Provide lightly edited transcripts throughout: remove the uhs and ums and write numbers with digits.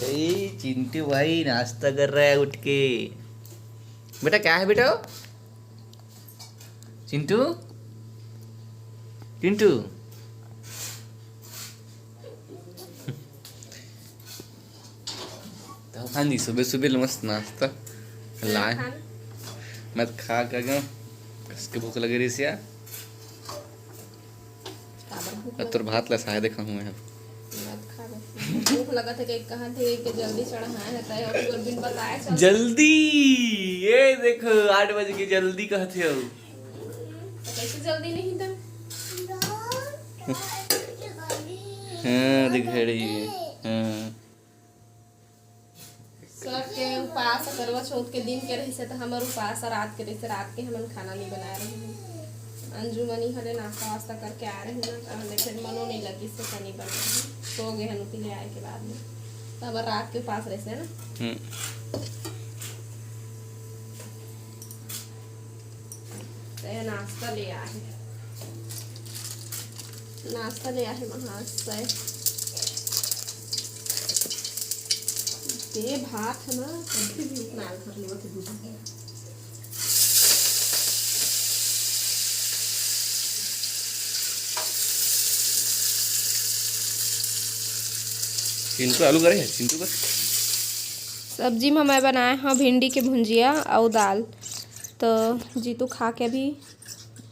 चिंटू भाई नाश्ता कर रहा है उठ के। बेटा क्या है बेटा? चिंटू चिंटू तो खानी सुबह सुबह मस्त नाश्ता लाए। मैं खा कर गया, कसके भूख लग रही सिया। तोर भात ला शायद देखा हूँ मैं। भूख लगा था कि कहाँ थे कि जल्दी चढ़ाया रहता है और बिन बताया चल। जल्दी ये देखो 8 बजे की जल्दी कहते हो। कैसे जल्दी नहीं था? हाँ दिख रही है। हाँ सब के उपास करवा चौथ के दिन के रही से तो हमार उपास रात के रही से रात के हमन खाना नहीं बना रहे हैं। अंजुमनी हले नाश्ता वास्ता करके आ रहे हैं ना, तो हमें फिर मनो नहीं लगी से खानी बन रही सो गए हैं उठी ले आए के बाद में, तो हमारे रात के उपास रहे से ना। तो नाश्ता ले आए, नाश्ता ले आए वहाँ से ये भात है ना, कभी भी उतना कर लियो थे दूध। चिंटू आलू करे है चिंटू का सब्जी में मैं बनाए हाँ भिंडी के भुंजिया और दाल। तो जीतू खा के भी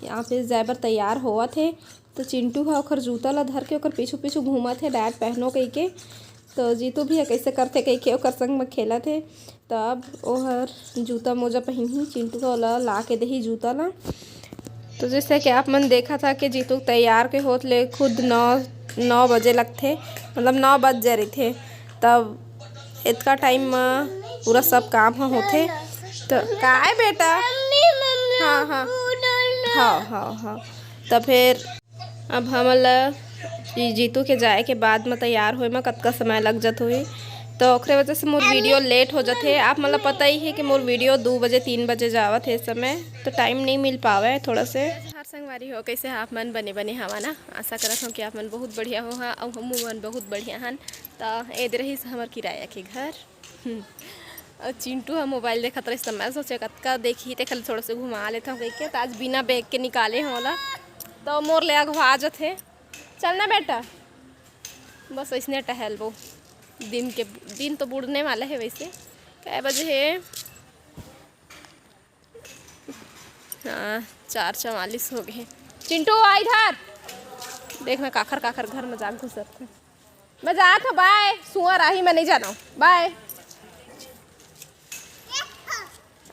यहाँ पे जाए तैयार हुआ थे, तो चिंटू है ओकर जूता ला धर के ओकर पीछू पीछू घूमा थे डैड पहनो कही के। तो जीतू भी कैसे करते कही के ओकर संग में खेला थे। तब ओहर जूता मोजा पहन ही चिंटू को ला के दही जूता ला। तो जैसे कि आप मन देखा था कि जीतू तैयार के होत ले खुद 9 बजे लगते, मतलब 9 बज जा रही थे। तब इतना टाइम में पूरा सब काम होते। तो का है बेटा? हाँ हाँ हाँ हाँ हाँ। तो फिर अब हमला जीतू के जाए के बाद में तैयार होए में कतका समय लग जात हुई, तो ओकरे वजह से मोर वीडियो लेट हो जाते। आप मतलब पता ही है कि मोर वीडियो 2 बजे 3 बजे जावत है इस समय, तो टाइम नहीं मिल पावे थोड़ा से। हर संगवारी हो कैसे आप मन बने हवा ना, आशा करत हूँ कि आप मन बहुत बढ़िया हो हाँ और हम मन बहुत बढ़िया हन। तो इधर ही हमार किराया के घर और चिंटू है मोबाइल देखत रही समय सोचे कतका देखी ते खाली थोड़ा से घुमा लेता हूँ कह के। आज बिना बैग के निकाले होला तो मोर ले अगवा जात है। चलना बेटा बस ऐसने टहल वो दिन तो बुड़ने वाला है। वैसे कै बजे है? हाँ 4:44 हो गए। चिंटू आ इधर देख, मैं काखर काखर घर में जाग घुसत हूँ। मैं जात हूँ, बाय। सुअर आही मैं नहीं जाना हूँ, बाय।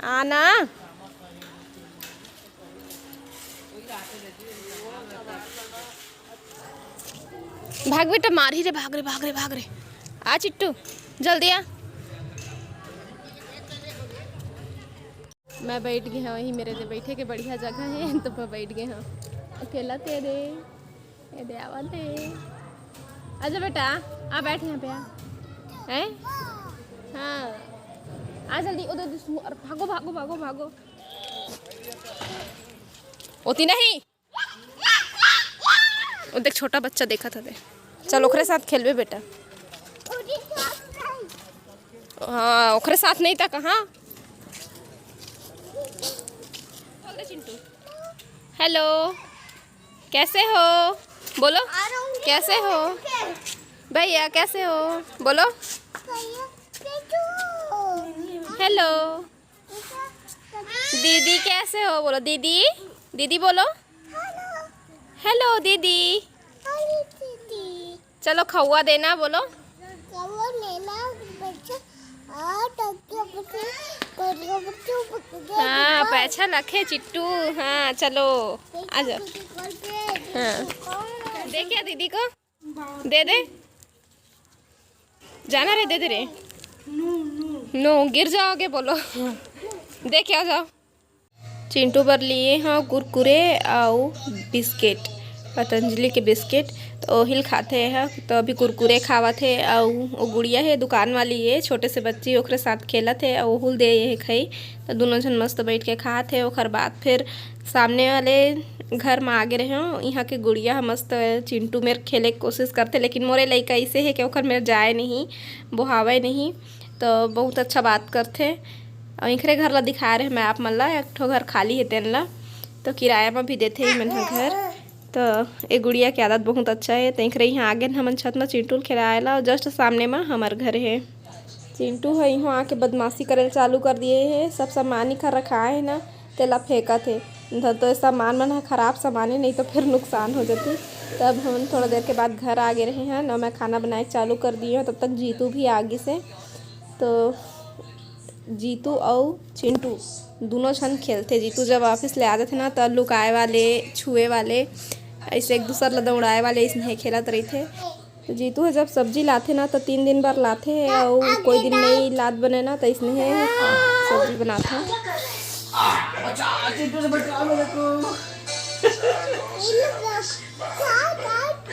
आना भाग बेटा, मार ही रे, भाग रे भाग रे भाग रे। आ चिट्टू जल्दी आ। मैं बैठ गई हाँ वही मेरे से बैठे के बढ़िया जगह है, तो मैं बैठ गई हाँ अकेला तेरे ये दे आवा दे। आजा बेटा आ बैठ यहाँ पे आ हैं। हाँ आ जल्दी उधर भागो भागो भागो भागो। होती नहीं वो देख छोटा बच्चा देखा था दे। चल ओखरे साथ खेलबे बेटा। हाँ ओखरे साथ नहीं था कहाँ। चिंटू हेलो कैसे हो बोलो, कैसे हो भैया, कैसे हो बोलो। हेलो दीदी कैसे हो बोलो, दीदी दीदी बोलो। हेलो दीदी। चलो खौआ देना बोलो। हाँ पैसा रखे चिट्टू। हाँ चलो आ जाओ। हाँ दे क्या दीदी को दे दे, जाना रे, दे दे रे। नो गिर जाओगे बोलो। दे क्या जाओ। चिंटू पर लिए हाँ कुरकुरे और बिस्किट, पतंजलि के बिस्किट। तो ओहिल खाते हैं, तो अभी कुरकुरे खावा थे। और वो गुड़िया है दुकान वाली है, छोटे से बच्ची ओकरे साथ खेला थे और ओहुल दे है खाई। तो दोनों जन मस्त बैठ के खा थे। ओकर बाद फिर सामने वाले घर में आगे रहे हो यहाँ के गुड़िया ह मस्त चिंटू मेरे खेले के कोशिश करते, लेकिन मोरे लइका ऐसे है कि ओकर मेरे जाए नहीं बोहावे नहीं, तो बहुत अच्छा बात करते। और इखरे घर ला दिखा रहे मैं आप मन ला, एक ठो घर खाली है तेन ला, तो किराया में भी देते ही मन घर। तो ये गुड़िया की आदत बहुत अच्छा है। तो इखरे यहाँ आगे हमन छत में चिंटू खिलाए ला, और जस्ट सामने में हमार घर है। चिंटू है यहाँ आके बदमाशी करे चालू कर दिए है, सब सामान इखर रखा है ना तेला फेंका थे, तो सामान मन है खराब सामान है, नहीं तो फिर नुकसान हो जाती। तब हम थोड़ा देर के बाद घर आ गए रहे हैं ना, मैं खाना बनाए चालू कर दी हूँ, तब तक जीतू भी आगे से। तो जीतू और चिंटू दोनों छन खेलते। जीतू जब ऑफिस ले आते थे ना तो लुकाए वाले छुए वाले ऐसे एक दूसरे ला दौड़ाए वाले इसमें खेलत रही थे। तो जीतू है जब सब्जी लाते ना तो 3 दिन बार लाते, और कोई दिन नहीं लात बने ना तो इसमें सब्जी बनाते।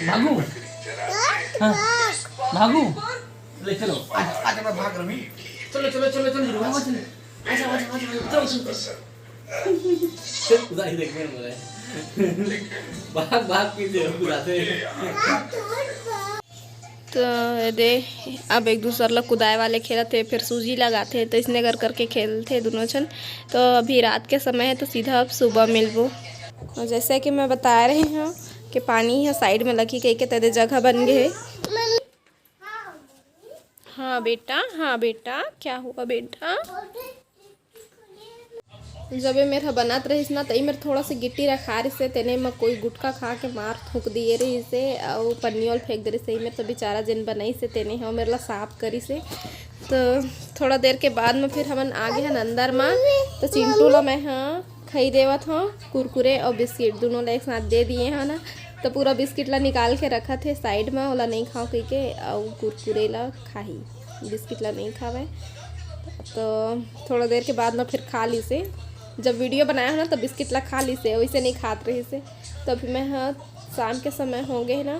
भागू भागू ले चलो आज मैं भाग रहा हूँ। चलो चलो चलो चलो चलो चलो आजा आजा आजा चलो चलो उधर ही देख मेरे बोले भाग भाग पीछे बुलाते। तो दे अब एक दूसरे ला कुदाए वाले खेलते, फिर सूजी लगाते, तो इसने कर करके खेलते दोनों जन। तो अभी रात के समय है तो सीधा अब सुबह मिलबो। और जैसे कि मैं बता रही हूँ कि पानी है साइड में लगी कहीं के तेरे जगह बन गए। हाँ बेटा क्या हुआ बेटा? जब ये मेरा बनात रही ना तो मेरे थोड़ा सा गिट्टी रखा रही से, तेने में कोई गुटखा खा के मार थूक दिए रही से, और पन्नी फेंक दे रही से। मेरे तो बेचारा जिन बनाई से तेने है मेरे ला साफ करी से। तो थोड़ा देर के बाद में फिर हमन आगे हैं अंदर में, तो चिंटू ला मैं हाँ खाई देवत हूँ कुरकुरे और बिस्किट दोनों ला एक साथ दे दिए हैं ना। तो पूरा बिस्किट ला निकाल के रखा थे साइड में, वाला नहीं खाओ कही के, और कुरकुरे ला खाही, बिस्किट ला नहीं खावे। तो थोड़ा देर के बाद में फिर खा ली से, जब वीडियो बनाया है ना तो बिस्किट ला खा ली से, वैसे नहीं खात रही से। तो अभी मैं हाँ शाम के समय होंगे ना,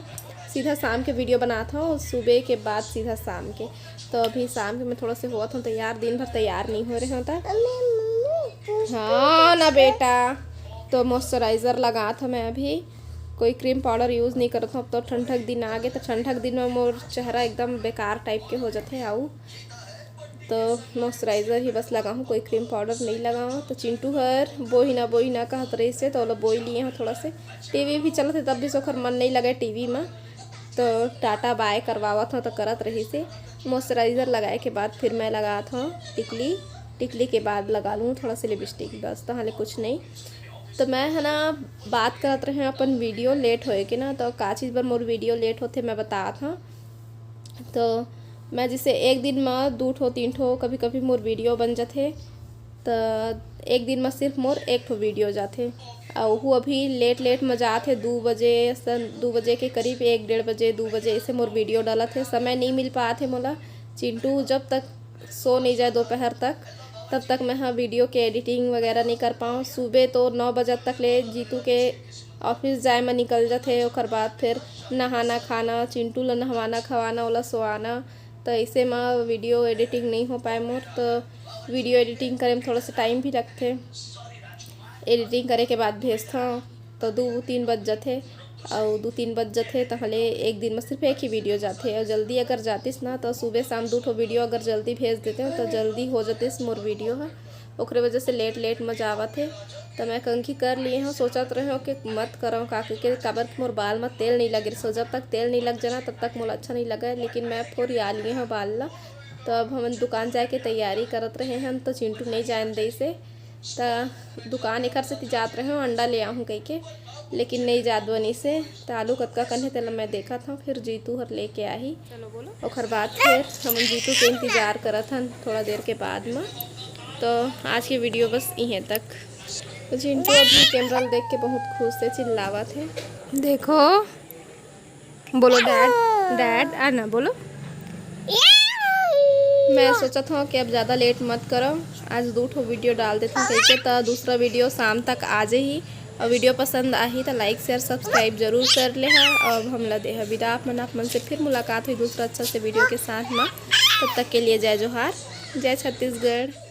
सीधा शाम के वीडियो बनाता हूँ, सुबह के बाद सीधा शाम के। तो अभी शाम के मैं थोड़ा से हुआ था तैयार, दिन भर तैयार नहीं हो रहे होता। हाँ ना बेटा, तो मॉइस्चराइज़र लगा था मैं, अभी कोई क्रीम पाउडर यूज़ नहीं करता हूँ। तो ठंडक दिन आ गए, तो ठंडक दिन में मोर चेहरा एकदम बेकार टाइप के हो जाते हैं, आऊ तो मॉइस्चराइज़र ही बस लगाऊँ, कोई क्रीम पाउडर नहीं लगाऊँ। तो चिंटू हर बोही ना कहत रही से, तो बोई लिए हैं थोड़ा से। टीवी भी चलते तब भी सोखर मन नहीं लगे टीवी में, तो टाटा बाय करवावत हूँ तो करत रही से। मॉइस्चराइज़र लगाए के बाद फिर मैं लगात हूँ टिकली के बाद लगा लूँ थोड़ा सा लिपस्टिक, बस तो हाले कुछ नहीं। तो मैं है ना बात करत रहे अपन वीडियो लेट होए के ना, तो का चीज़ पर मोर वीडियो लेट होते मैं बतात हूँ। तो मैं जैसे एक दिन में 2 ठो 3 ठो कभी कभी मोर वीडियो बन जाते, तो एक दिन में सिर्फ मोर 1 ठो वीडियो जाते, और वो अभी लेट में जाते 2 बजे के करीब, 1-1:30 बजे 2 बजे ऐसे मोर वीडियो डाला थे। समय नहीं मिल पाते मोला, चिंटू जब तक सो नहीं जाए दोपहर तक तब तक मैं हाँ वीडियो के एडिटिंग वगैरह नहीं कर पाऊँ। सुबह तो 9 बजे तक ले जीतू के ऑफिस जाए में निकल जाते, और बाद फिर नहाना खाना, चिंटू ला नहवाना खवाना वाला सोआना, तो ऐसे में वीडियो एडिटिंग नहीं हो पाए मोर। तो वीडियो एडिटिंग करे में थोड़ा सा टाइम भी लगते, एडिटिंग करे के बाद भेजता हूँ तो 2-3 बज जाते, और 2-3 बज जाते तो हले एक दिन में सिर्फ 1 ही वीडियो जाते। और जल्दी अगर जातीस ना तो सुबह शाम 2 ठो वीडियो अगर जल्दी भेज देते हो तो जल्दी हो जाते मोर वीडियो है, ओकरे वजह से लेट में जावत है। तो मैं कंघी कर लिए हूँ, सोचत रहे हो कि मत करो का के काबर मोर बाल में तेल नहीं लगे, सो जब तक तेल नहीं लग जाना तब तक मोला अच्छा नहीं लगा, लेकिन मैं फोर आ लिए हूँ बाल ला। तो अब हम दुकान जाए के तैयारी करत रहे हैं, तो चिंटू नहीं जान दे से, तो दुकान एकर से जात रहे हो अंडा ले आऊँ कही के, लेकिन नहीं जात बनी से। तो आलू कतका कन्हे तेला मैं देखा था, फिर जीतू हर लेके आई। चलो बोलो। और बाद फिर हम जीतू के इंतज़ार करत हन थोड़ा देर के बाद में। तो आज की वीडियो बस यहीं तक। तो चिंटू अभी कैमरा देख के बहुत खुश से चिल्लावा थे, देखो बोलो डैड आना बोलो। मैं सोचा था कि अब ज़्यादा लेट मत करो, आज 2 ठो वीडियो डाल देते हैं कैसे, तो दूसरा वीडियो शाम तक आ जाही। और वीडियो पसंद आई तो लाइक शेयर सब्सक्राइब जरूर कर ले। और हम ला दे विदा, आप मन से फिर मुलाकात हुई दूसरा अच्छा से वीडियो के साथ में। तब तक के लिए जय जोहार, जय छत्तीसगढ़।